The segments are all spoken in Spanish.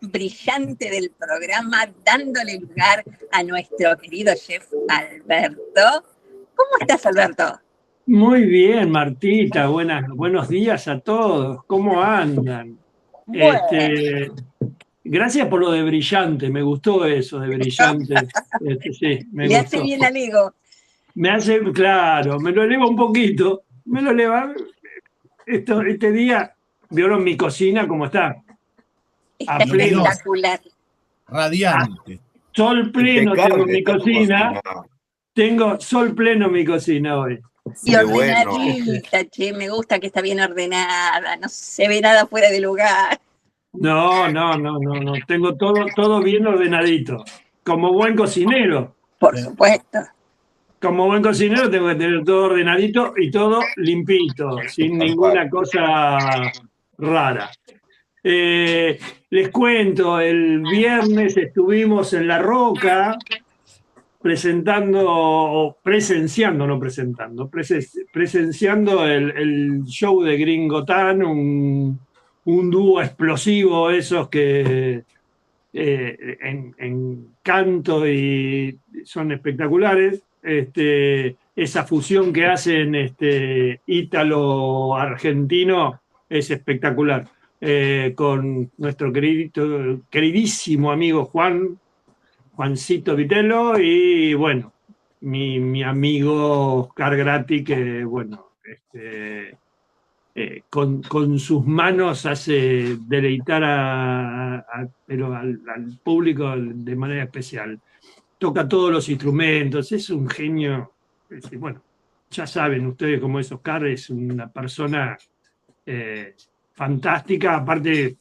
brillante del programa, dándole lugar a nuestro querido chef Alberto. ¿Cómo estás, Alberto? Muy bien, Martita, buenos días a todos, ¿cómo andan? Bueno, Gracias por lo de brillante, me gustó eso de brillante, sí, me le hace gustó. bien al ego. Me hace, claro, me lo eleva un poquito, me lo eleva. Este día, ¿vieron mi cocina cómo está? Está A pleno, espectacular. a Radiante. sol pleno tengo Impecable mi está tu cocina, cocina. tengo sol pleno mi cocina hoy. Y Qué bueno. ordenadita, che, me gusta que está bien ordenada, no se ve nada fuera de lugar. No, tengo todo bien ordenadito, como buen cocinero. Por supuesto. Como buen cocinero tengo que tener todo ordenadito y todo limpito, sin Tal cual. ninguna cosa rara. Les cuento, el viernes estuvimos en La Roca presenciando el show de Gringo Tan, un dúo explosivo, esos que en canto y son espectaculares. Esa fusión que hacen ítalo-argentino es espectacular. Con nuestro queridísimo amigo Juancito Vitelo y bueno, mi amigo Oscar Gratti, que bueno, con sus manos hace deleitar pero al público de manera especial. Toca todos los instrumentos, es un genio. Bueno, ya saben ustedes cómo es Oscar, es una persona fantástica, aparte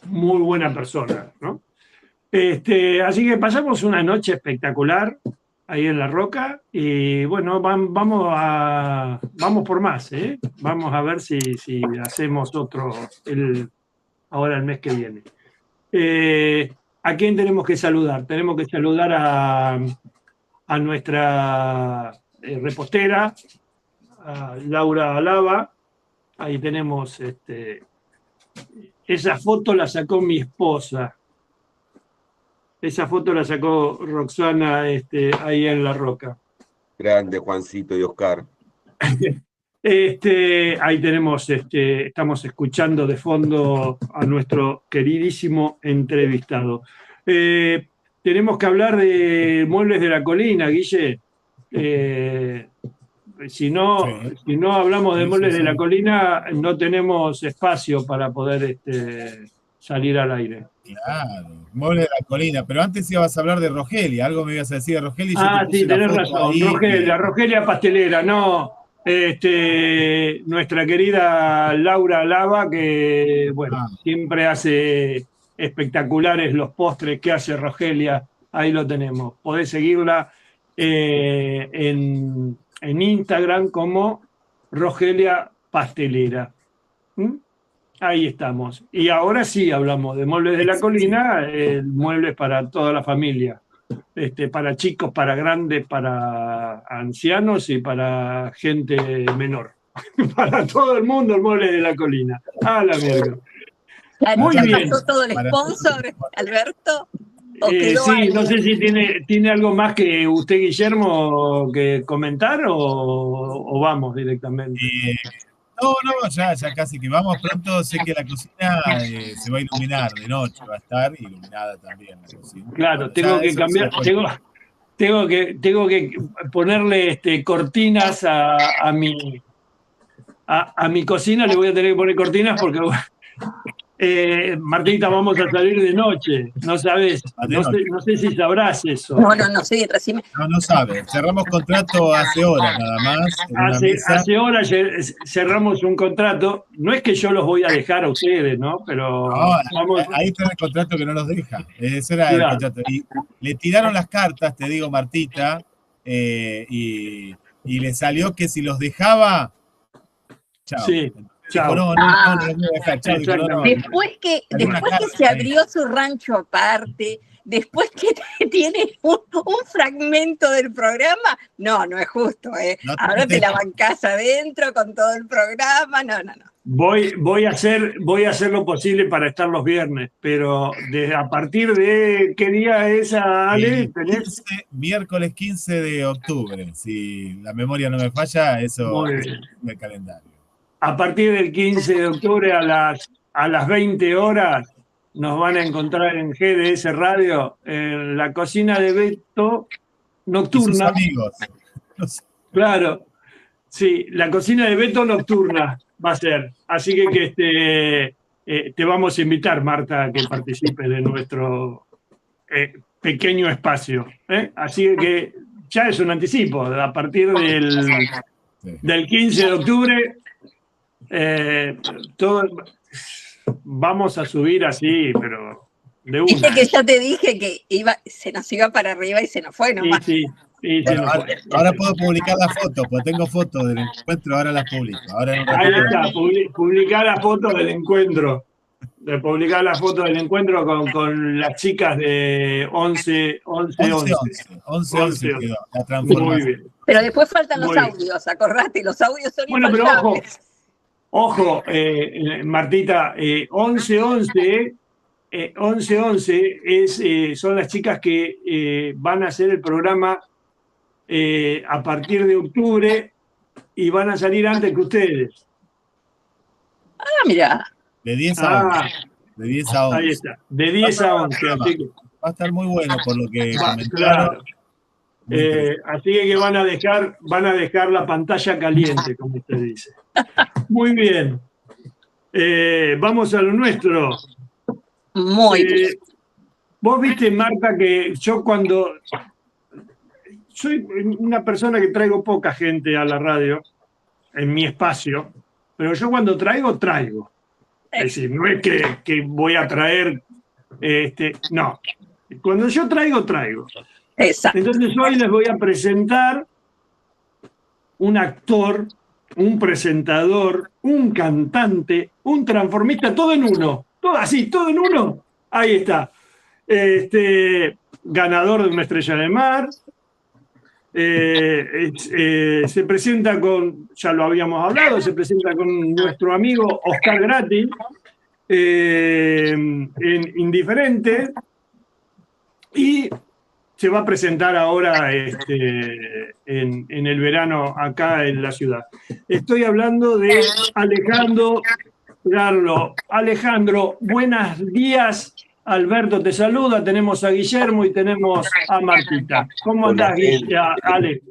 muy buena persona, ¿no? Así que pasamos una noche espectacular ahí en La Roca y bueno, vamos por más, ¿eh? Vamos a ver si hacemos otro ahora el mes que viene. ¿A quién tenemos que saludar? Tenemos que saludar a nuestra repostera, a Laura Alaba. Ahí tenemos, esa foto la sacó mi esposa. Esa foto la sacó Roxana ahí en La Roca. Grande Juancito y Oscar. Ahí tenemos, estamos escuchando de fondo a nuestro queridísimo entrevistado. Tenemos que hablar de Muebles de la Colina, Guille. Si no hablamos de Muebles de la Colina, no tenemos espacio para poder salir al aire. Claro, Muebles de la Colina. Pero antes ibas a hablar de Rogelia. Algo me ibas a decir de Rogelia. Ah, sí, tenés razón. Rogelia Pastelera, no. Nuestra querida Laura Lava, que bueno, siempre hace espectaculares los postres que hace Rogelia. Ahí lo tenemos. Podés seguirla en Instagram como Rogelia Pastelera. Ahí estamos. Y ahora sí hablamos de Muebles de la Colina, muebles para toda la familia. Para chicos, para grandes, para ancianos y para gente menor. Para todo el mundo el Mueble de la Colina. A la mierda. Muy bien. ¿Pasó todo el sponsor, Alberto? Sí, no sé si tiene algo más que usted, Guillermo, que comentar o vamos directamente. No, ya casi que vamos pronto. Sé que la cocina se va a iluminar de noche, va a estar iluminada también la cocina. Claro, tengo que cambiar, tengo que ponerle cortinas a mi cocina, le voy a tener que poner cortinas porque Martita, vamos a salir de noche, no sabes, no sé si sabrás eso. No sé, recién No sabe, cerramos contrato hace horas nada más. Hace horas cerramos un contrato, no es que yo los voy a dejar a ustedes, ¿no? Pero ahí está el contrato que no los deja, ese era el contrato. Y le tiraron las cartas, te digo, Martita, y le salió que si los dejaba, chao. Sí. Chao. No, Después que se abrió su rancho aparte, después que tiene un fragmento del programa, no es justo, Ahora te la bancás adentro con todo el programa, no. voy a hacer lo posible para estar los viernes, pero a partir de ¿qué día es, Ale? Miércoles 15 de octubre. Si la memoria no me falla, eso Muy es bien. el calendario. A partir del 15 de octubre a las 20 horas nos van a encontrar en GDS Radio, en la cocina de Beto nocturna. Y sus amigos. Claro, sí, la cocina de Beto nocturna va a ser. Así que te vamos a invitar, Marta, a que participes de nuestro pequeño espacio. Así que ya es un anticipo. A partir del 15 de octubre, vamos a subir así, pero de una. Viste que yo te dije que se nos iba para arriba y se nos fue nomás. Sí, bueno, ahora puedo publicar las fotos, porque tengo fotos del encuentro, ahora las publico. Ahí está, publicar las fotos del encuentro. De publicar las fotos del encuentro con las chicas de 11 quedó, la transformación. Muy bien. Pero después faltan los audios, acordate, los audios son infaltables. Pero ojo, Martita, 11-11 son las chicas que van a hacer el programa a partir de octubre y van a salir antes que ustedes. Ah, mira. De 10 a 11. De 10 a 11. Ahí está, de 10 a 11. Así que, va a estar muy bueno por lo que comentaron. Claro. Así que van a dejar la pantalla caliente, como usted dice. Muy bien. Vamos a lo nuestro. Muy bien. Vos viste, Marta, que yo cuando... Soy una persona que traigo poca gente a la radio, en mi espacio, pero yo cuando traigo. Es decir, no es que voy a traer... no. Cuando yo traigo. Exacto. Entonces hoy les voy a presentar un actor, un presentador, un cantante, un transformista, todo en uno. Todo en uno. Ahí está. Ganador de una Estrella de Mar. Se presenta ya lo habíamos hablado, se presenta con nuestro amigo Oscar Gratti en Indiferente y se va a presentar ahora en el verano acá en la ciudad. Estoy hablando de Alejandro Garlo. Alejandro, buenos días. Alberto te saluda, tenemos a Guillermo y tenemos a Martita. ¿Cómo andás, Ale?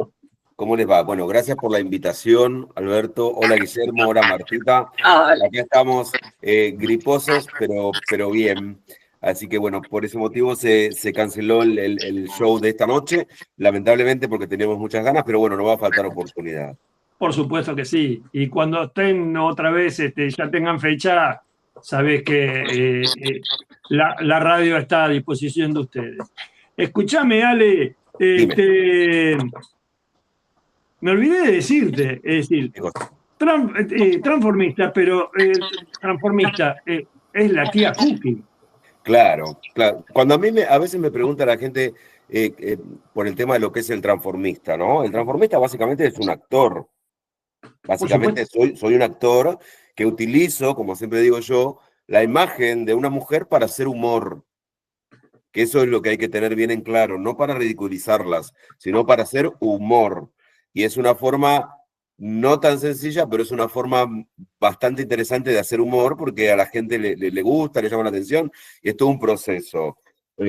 ¿Cómo les va? Bueno, gracias por la invitación, Alberto. Hola, Guillermo. Hola, Martita. Hola. Aquí estamos griposos, pero bien. Así que, bueno, por ese motivo se canceló el show de esta noche, lamentablemente porque teníamos muchas ganas, pero bueno, no va a faltar oportunidad. Por supuesto que sí. Y cuando estén otra vez, ya tengan fecha, sabés que la radio está a disposición de ustedes. Escúchame, Ale, me olvidé de decirte, es decir, transformista, pero transformista es la tía Cookie. Claro. Cuando a veces me pregunta la gente por el tema de lo que es el transformista, ¿no? El transformista básicamente es un actor. Básicamente soy un actor que utilizo, como siempre digo yo, la imagen de una mujer para hacer humor. Que eso es lo que hay que tener bien en claro, no para ridiculizarlas, sino para hacer humor. Y es una forma no tan sencilla, pero es una forma bastante interesante de hacer humor porque a la gente le gusta, le llama la atención y es todo un proceso.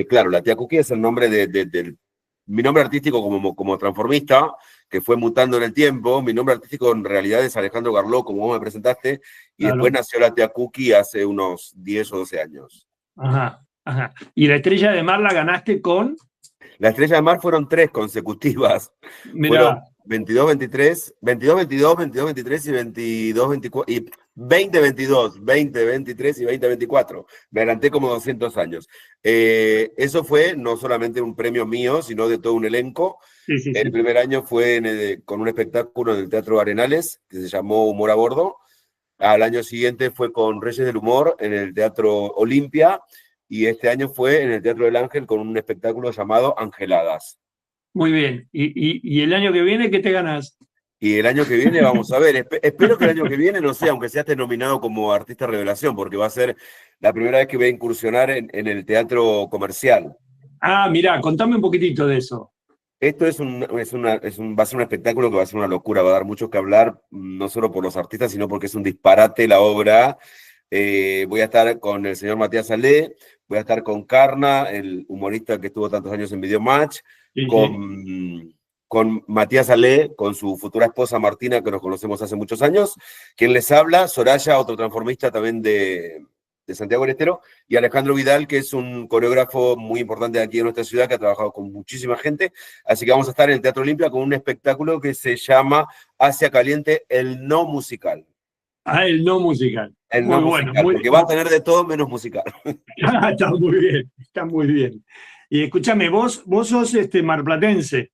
Claro, la tía Cookie es el nombre de mi nombre artístico como transformista, que fue mutando en el tiempo. Mi nombre artístico en realidad es Alejandro Garlo, como vos me presentaste, y después nació la tía Cookie hace unos 10 o 12 años. Ajá. ¿Y la Estrella de Mar la ganaste con? La Estrella de Mar fueron 3 consecutivas. Mirá. Fueron 22-23, 22-22, 22-23 y 22-24, y 20-22, 20-23 y 20-24. Me adelanté como 200 años. Eso fue no solamente un premio mío, sino de todo un elenco. Sí. El primer año fue con un espectáculo en el Teatro Arenales, que se llamó Humor a Bordo. Al año siguiente fue con Reyes del Humor en el Teatro Olimpia, y este año fue en el Teatro del Ángel con un espectáculo llamado Angeladas. Muy bien. ¿Y el año que viene qué te ganás? Y el año que viene vamos a ver, espero que el año que viene, no sé, aunque seas nominado como artista revelación, porque va a ser la primera vez que voy a incursionar en el teatro comercial. Ah, mirá, contame un poquitito de eso. Esto va a ser un espectáculo que va a ser una locura, va a dar mucho que hablar, no solo por los artistas, sino porque es un disparate la obra. Voy a estar con el señor Matías Alé, voy a estar con Carna, el humorista que estuvo tantos años en Videomatch, Sí, con Matías Alé, con su futura esposa Martina, que nos conocemos hace muchos años, quien les habla, Soraya, otro transformista también de Santiago del Estero, y Alejandro Vidal, que es un coreógrafo muy importante de aquí en nuestra ciudad, que ha trabajado con muchísima gente. Así que vamos a estar en el Teatro Olimpia con un espectáculo que se llama Asia Caliente, el no musical. Ah, el no musical. El Muy no bueno, musical, porque va a tener de todo menos musical. Está muy bien, está muy bien. Y escúchame, vos sos marplatense.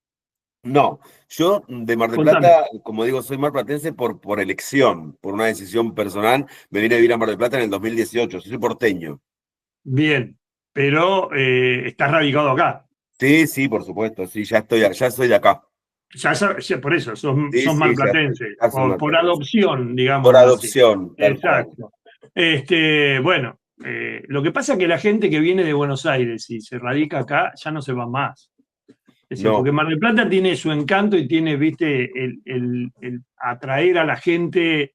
No, yo de Mar del Contame. Plata, como digo, soy marplatense por elección, por una decisión personal. Me vine a vivir a Mar del Plata en el 2018, soy porteño. Bien, pero estás radicado acá. Sí, sí, por supuesto, sí, ya soy de acá. Ya por eso, Sí, sos sí, marplatense, ya soy por marplatense. adopción, Por digámoslo así. adopción, tal cual. Exacto. Bueno, lo que pasa es que la gente que viene de Buenos Aires y se radica acá ya no se va más. Es decir, porque No, Mar del Plata tiene su encanto y tiene, viste, el atraer a la gente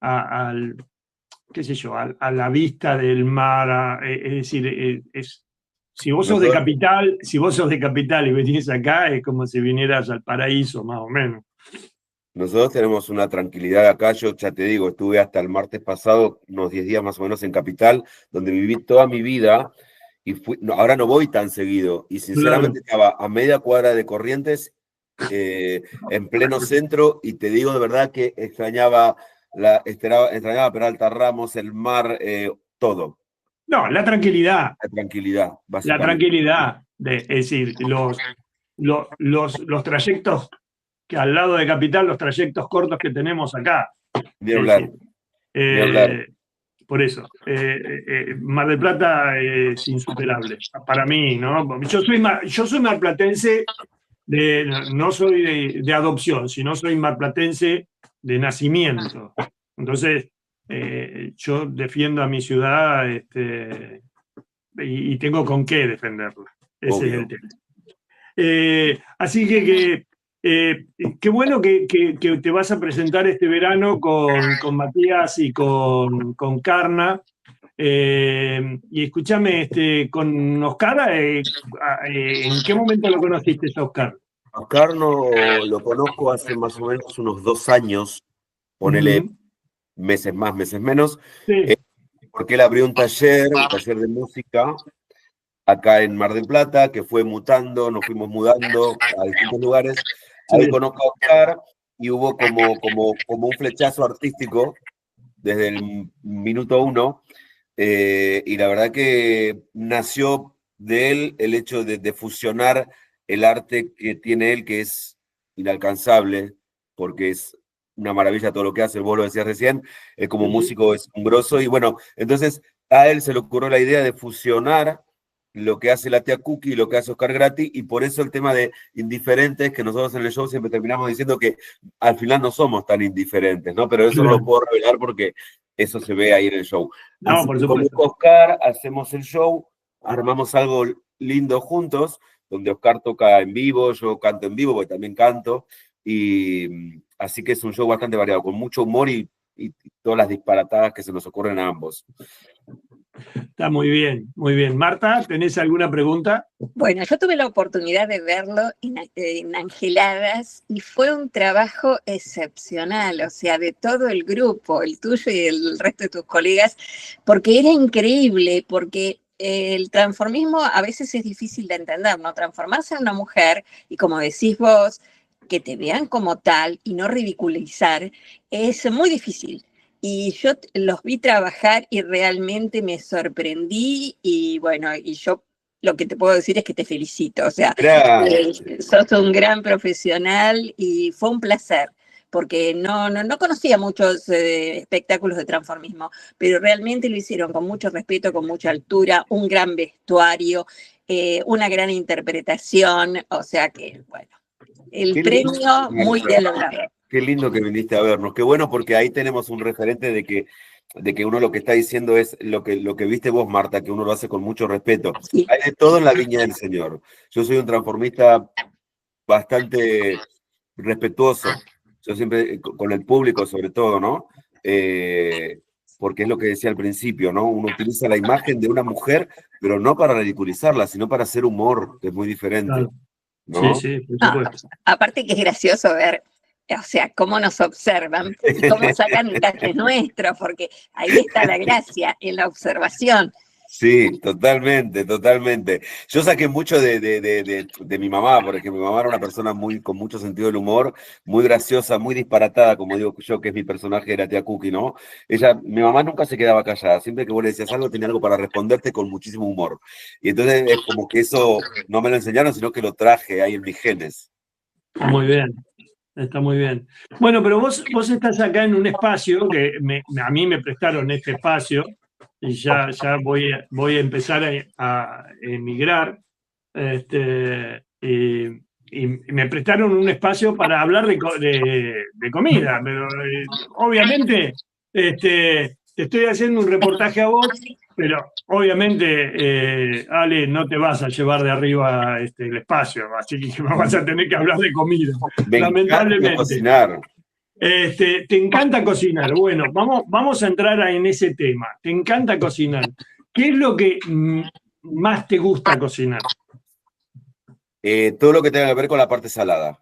al, qué sé yo, a la vista del mar. Es decir, si vos sos de nosotros, capital, y venís acá, es como si vinieras al paraíso, más o menos. nosotros tenemos una tranquilidad acá. Yo ya te digo, estuve hasta el martes pasado, unos 10 días más o menos en Capital, donde viví toda mi vida. Y ahora no voy tan seguido. Y Claro. sinceramente estaba a media cuadra de Corrientes, en pleno centro, y te digo de verdad que extrañaba Peralta Ramos, el mar, todo. No, la tranquilidad, La tranquilidad, la básicamente. tranquilidad. Es decir, los trayectos que al lado de Capital, los trayectos cortos que tenemos acá. Ni Es hablar, decir, ni hablar. por eso, Mar del Plata es insuperable para mí, ¿no? Yo soy marplatense, no soy de adopción, sino soy marplatense de nacimiento. Entonces, yo defiendo a mi ciudad y tengo con qué defenderla. Ese es el Obvio. tema. Así que qué bueno que te vas a presentar este verano con Matías y con Carna. Y escúchame, con Oscar, ¿en qué momento lo conociste a Oscar? Oscar no lo conozco hace más o menos unos 2 años, ponele Ujú. meses más, meses menos, Sí, porque él abrió un taller de música acá en Mar del Plata, que fue mutando, nos fuimos mudando a distintos lugares. Ahí sí. conozco a Oscar y hubo como un flechazo artístico desde el minuto uno. Y la verdad que nació de él el hecho de fusionar el arte que tiene él, que es inalcanzable, porque es una maravilla todo lo que hace, vos lo decías recién, como Sí, sí. músico es un grosso, y bueno, entonces a él se le ocurrió la idea de fusionar lo que hace la tía Cookie y lo que hace Oscar Grati, y por eso el tema de indiferentes, que nosotros en el show siempre terminamos diciendo que al final no somos tan indiferentes, ¿no? Pero eso no lo Claro. puedo revelar porque eso se ve ahí en el show. No, Así por que supuesto. conozco a Oscar, hacemos el show, armamos algo lindo juntos, donde Oscar toca en vivo, yo canto en vivo, porque también canto, y así que es un show bastante variado, con mucho humor y todas las disparatadas que se nos ocurren a ambos. Está muy bien, muy bien. Marta, ¿tenés alguna pregunta? Bueno, yo tuve la oportunidad de verlo en Angeladas y fue un trabajo excepcional, o sea, de todo el grupo, el tuyo y el resto de tus colegas, porque era increíble, porque el transformismo a veces es difícil de entender, ¿no? Transformarse en una mujer y como decís vos, que te vean como tal y no ridiculizar, es muy difícil. Y yo los vi trabajar y realmente me sorprendí y bueno, y yo lo que te puedo decir es que te felicito, o sea, sos un gran profesional y fue un placer, porque no conocía muchos espectáculos de transformismo, pero realmente lo hicieron con mucho respeto, con mucha altura, un gran vestuario, una gran interpretación, o sea que, bueno, el premio muy bien logrado. Qué lindo que viniste a vernos. Qué bueno, porque ahí tenemos un referente de que uno lo que está diciendo es lo que viste vos, Marta, que uno lo hace con mucho respeto. Sí. Hay de todo en la viña del Señor. Yo soy un transformista bastante respetuoso. Yo siempre, con el público sobre todo, ¿no? Porque es lo que decía al principio, ¿no? Uno utiliza la imagen de una mujer, pero no para ridiculizarla, sino para hacer humor, que es muy diferente. Claro. ¿No? Sí, por No, supuesto. aparte que es gracioso ver, o sea, cómo nos observan y cómo sacan detalles nuestros, porque ahí está la gracia, en la observación. Sí, totalmente, totalmente. Yo saqué mucho de mi mamá, porque mi mamá era una persona con mucho sentido del humor, muy graciosa, muy disparatada, como digo yo, que es mi personaje de la tía Cookie, ¿no? Mi mamá nunca se quedaba callada, siempre que vos le decías algo tenía algo para responderte con muchísimo humor. Y entonces es como que eso no me lo enseñaron, sino que lo traje ahí en mis genes. Muy bien, está muy bien. Bueno, pero vos estás acá en un espacio que a mí me prestaron este espacio, y ya voy a empezar a emigrar, y me prestaron un espacio para hablar de comida, pero obviamente te estoy haciendo un reportaje a vos, pero obviamente, Ale, no te vas a llevar de arriba el espacio, así que me vas a tener que hablar de comida, Me lamentablemente. encanta cocinar. Te encanta cocinar. Bueno, vamos a entrar en ese tema. Te encanta cocinar. ¿Qué es lo que más te gusta cocinar? Todo lo que tenga que ver con la parte salada.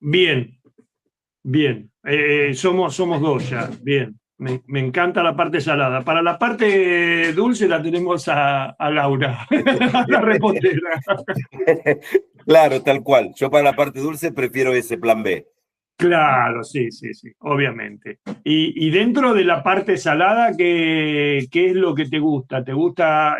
Bien, bien. Somos dos ya. Bien. Me encanta la parte salada. Para la parte dulce la tenemos a Laura, la repostera. Claro, tal cual. Yo para la parte dulce prefiero ese plan B. Claro, sí, obviamente. Y dentro de la parte salada, ¿qué es lo que te gusta? ¿Te gusta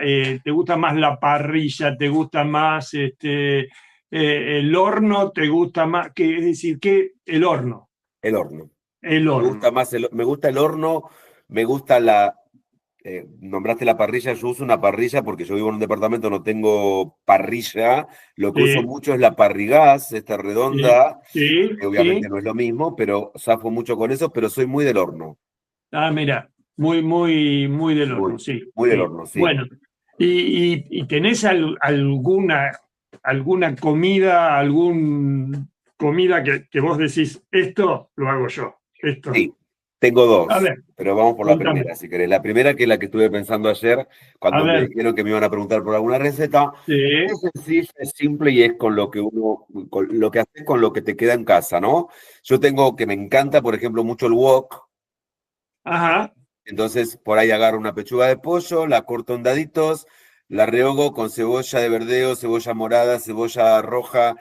más la parrilla? ¿Te gusta más el horno? ¿Te gusta más? Es decir, ¿qué? El horno. El horno. El horno. Me gusta más me gusta el horno, me gusta nombraste la parrilla, yo uso una parrilla porque yo vivo en un departamento, no tengo parrilla, lo que uso mucho es la parrigás, esta redonda, que obviamente no es lo mismo, pero zafo mucho con eso, pero soy muy del horno. Ah, mira, muy del horno, sí. Muy del horno, sí. Bueno, ¿y tenés alguna comida, comida que vos decís, esto lo hago yo? Esto. Sí. Tengo dos, a ver, pero vamos por la primera, si querés. La primera, que es la que estuve pensando ayer, cuando me dijeron que me iban a preguntar por alguna receta, es sencilla, es simple y es con lo que haces con lo que te queda en casa, ¿no? Yo tengo que me encanta, por ejemplo, mucho el wok. Ajá. Entonces, por ahí agarro una pechuga de pollo, la corto en daditos, la rehogo con cebolla de verdeo, cebolla morada, cebolla roja,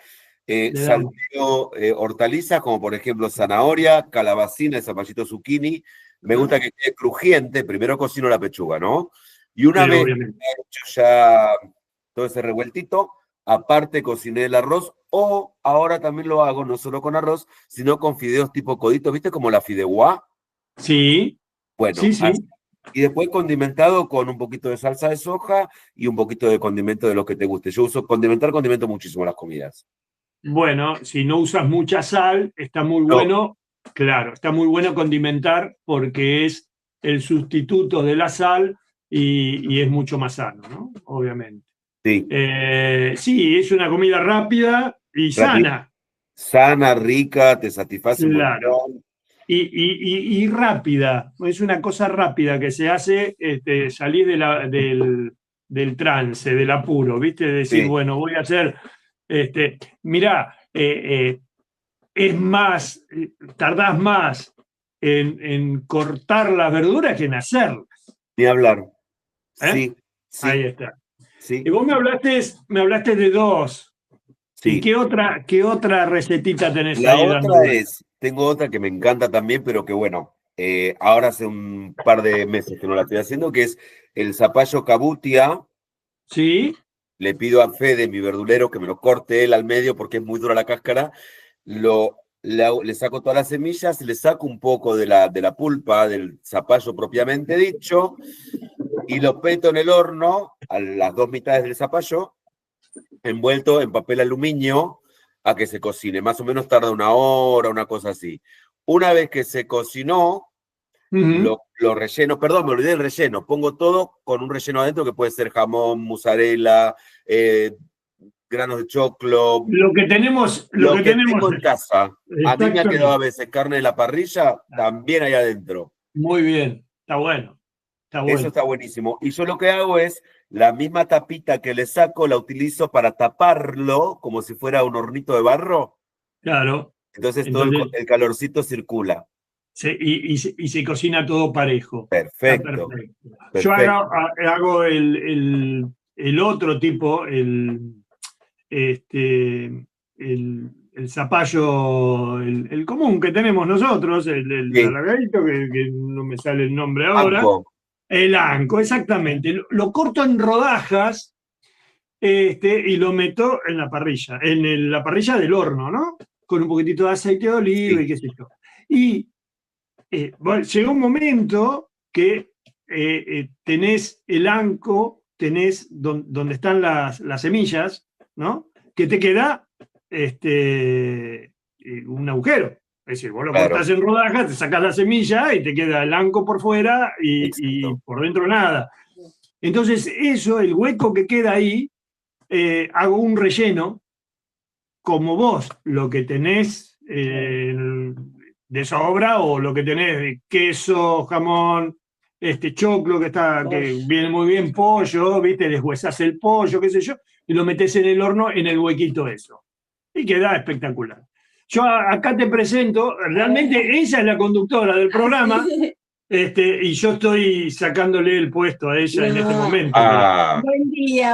salteo hortalizas, como por ejemplo zanahoria, calabacina, zapallito zucchini. Me gusta que quede crujiente. Primero cocino la pechuga, ¿no? Y una vez que he hecho ya todo ese revueltito, aparte cociné el arroz, o ahora también lo hago no solo con arroz, sino con fideos tipo codito, ¿viste? Como la fideuá. Sí. Bueno, sí. Y después condimentado con un poquito de salsa de soja y un poquito de condimento de lo que te guste. Yo uso condimento muchísimo las comidas. Bueno, si no usas mucha sal, está muy bueno, claro, está muy bueno condimentar porque es el sustituto de la sal y es mucho más sano, ¿no? Obviamente. Sí. Sí, es una comida rápida y sana. Sana, rica, te satisface un montón. Y rápida, es una cosa rápida que se hace, salir del trance, del apuro, ¿viste? Decir, bueno, voy a hacer, mirá, es más, tardás más en cortar las verduras que en hacerlas. Ni hablar. Sí. Ahí está. Sí. Y vos me hablaste de dos. Sí. ¿Y qué otra recetita tenés La ahí? otra tengo otra que me encanta también, pero que bueno, ahora hace un par de meses que no la estoy haciendo, que es el zapallo cabutia. Sí. Le pido a Fede, mi verdulero, que me lo corte él al medio porque es muy dura la cáscara. Le saco todas las semillas, le saco un poco de la pulpa del zapallo propiamente dicho y lo peto en el horno a las dos mitades del zapallo, envuelto en papel aluminio a que se cocine. Más o menos tarda 1 hora, una cosa así. Una vez que se cocinó, lo relleno, perdón, me olvidé del relleno. Pongo todo con un relleno adentro que puede ser jamón, mozzarella, granos de choclo. Lo que tenemos tengo en casa. A mí me ha quedado a veces carne de la parrilla, también ahí adentro. Muy bien, está bueno. Eso está buenísimo. Y yo lo que hago es, la misma tapita que le saco, la utilizo para taparlo, como si fuera un hornito de barro. Claro. Entonces todo el calorcito circula. Y se cocina todo parejo. Perfecto. Yo hago el otro tipo, el zapallo, el común que tenemos nosotros, el alargadito, que no me sale el nombre ahora. Anco. El anco, exactamente. Lo corto en rodajas y lo meto en la parrilla, la parrilla del horno, ¿no? Con un poquitito de aceite de oliva y qué sé yo. Y llegó un momento que tenés el anco, tenés donde están las semillas, ¿no? Que te queda un agujero. Es decir, vos lo cortás en rodajas, te sacás la semilla y te queda el anco por fuera y por dentro nada. Entonces, el hueco que queda ahí, hago un relleno, como vos lo que tenés de sobra o lo que tenés de queso, jamón, choclo que viene muy bien, pollo, ¿viste? Deshuesás el pollo, qué sé yo, y lo metés en el horno en el huequito eso. Y queda espectacular. Yo acá te presento, realmente ella es la conductora del programa, y yo estoy sacándole el puesto a ella en este momento.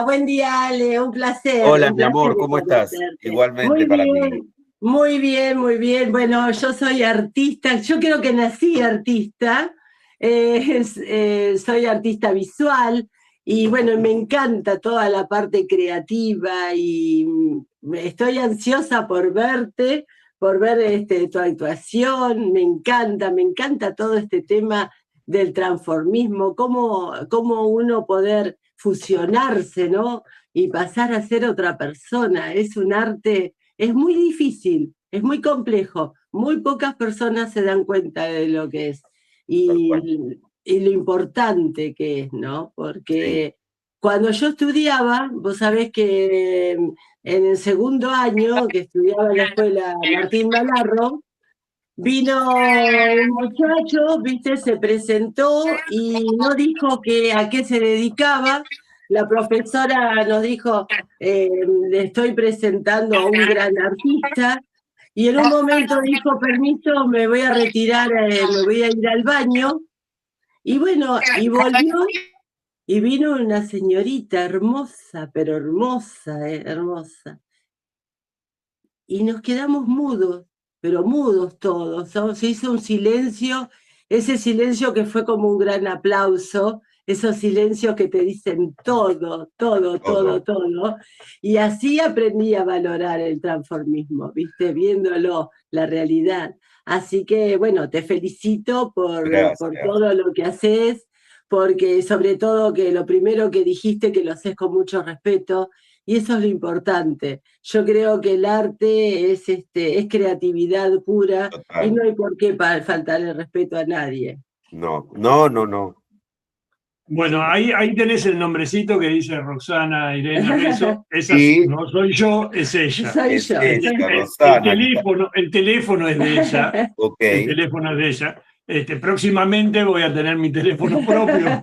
Buen día, Ale, un placer. Hola, mi amor, ¿cómo estás? Igualmente para mí. Muy bien, muy bien. Bueno, yo soy artista, yo creo que nací artista, soy artista visual y bueno, me encanta toda la parte creativa y estoy ansiosa por verte, por ver tu actuación. Me encanta todo este tema del transformismo, cómo uno poder fusionarse, ¿no? Y pasar a ser otra persona. Es un arte, es muy difícil, es muy complejo. Muy pocas personas se dan cuenta de lo que es y lo importante que es, ¿no? Porque cuando yo estudiaba, vos sabés que en el segundo año, que estudiaba en la escuela Martín Malarro, vino un muchacho, ¿viste? Se presentó y no dijo a qué se dedicaba. La profesora nos dijo, le estoy presentando a un gran artista, y en un momento dijo, permiso, me voy a retirar, me voy a ir al baño, y bueno, y volvió, y vino una señorita hermosa, pero hermosa, hermosa, y nos quedamos mudos, pero mudos todos, ¿no? Se hizo un silencio, ese silencio que fue como un gran aplauso, esos silencios que te dicen todo, y así aprendí a valorar el transformismo, ¿viste? Viéndolo, la realidad. Así que, bueno, te felicito por todo lo que haces, porque sobre todo que lo primero que dijiste, que lo haces con mucho respeto, y eso es lo importante. Yo creo que el arte es creatividad pura. Total. Y no hay por qué faltarle respeto a nadie. No. Bueno, ahí tenés el nombrecito que dice Roxana Irene Rezo. Esa no soy yo, es ella. Soy yo. El teléfono es de ella. Okay. El teléfono es de ella. Próximamente voy a tener mi teléfono propio.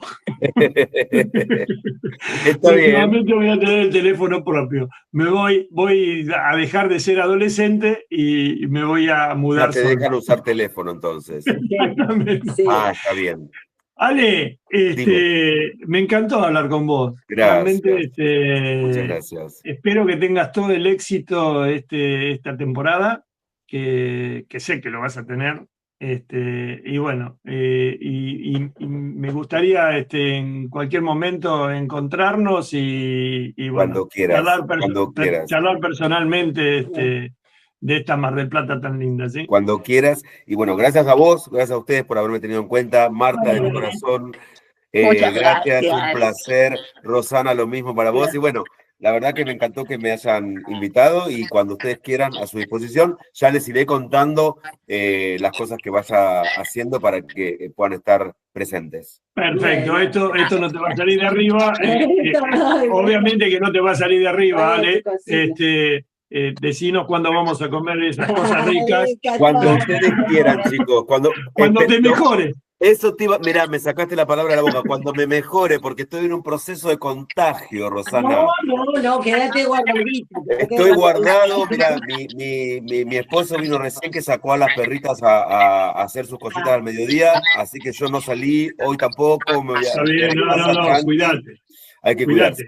Próximamente voy a tener el teléfono propio. Voy a dejar de ser adolescente y me voy a mudar. Ya te dejan usar teléfono entonces. Exactamente. Sí. Está bien. Ale, me encantó hablar con vos. Gracias. Realmente, muchas gracias. Espero que tengas todo el éxito esta temporada, que sé que lo vas a tener. Y bueno, y me gustaría en cualquier momento encontrarnos y bueno, cuando quieras. charlar personalmente de esta Mar del Plata tan linda, ¿sí? Cuando quieras. Y bueno, gracias a vos, gracias a ustedes por haberme tenido en cuenta. Marta, de mi corazón, Muchas gracias, gracias. un placer. Rosana, lo mismo para vos. Y bueno, La verdad que me encantó que me hayan invitado y cuando ustedes quieran, a su disposición, ya les iré contando las cosas que vaya haciendo para que puedan estar presentes. Perfecto, esto no te va a salir de arriba. Obviamente que no te va a salir de arriba, Ale. Decinos cuándo vamos a comer esas cosas ricas. Cuando ustedes quieran, chicos. Cuando te mejore. Eso te iba, mirá, me sacaste la palabra de la boca, cuando me mejore, porque estoy en un proceso de contagio, Rosana. No, quédate guardadito. Estoy guardado, mirá, mi esposo vino recién que sacó a las perritas a hacer sus cositas al mediodía, así que yo no salí, hoy tampoco. Está bien, no, cuídate. Hay que cuidarse.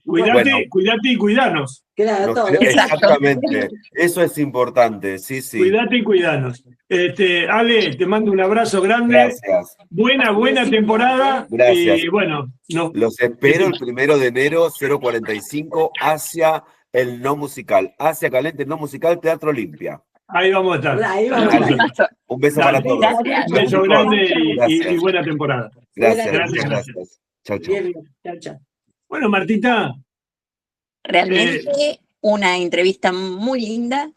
Cuídate y cuidanos. Claro, todo. Exactamente, eso es importante, sí. Cuídate y cuidanos. Ale, te mando un abrazo grande. Gracias. Buena temporada. Gracias. Y bueno, los espero el 1 de enero, 0:45, hacia el no musical, hacia Calente, no musical, Teatro Olimpia. Ahí vamos a estar. Un beso para todos. Un beso grande y buena temporada. Gracias. Chao. Chao. Bueno, Martita. Realmente una entrevista muy linda.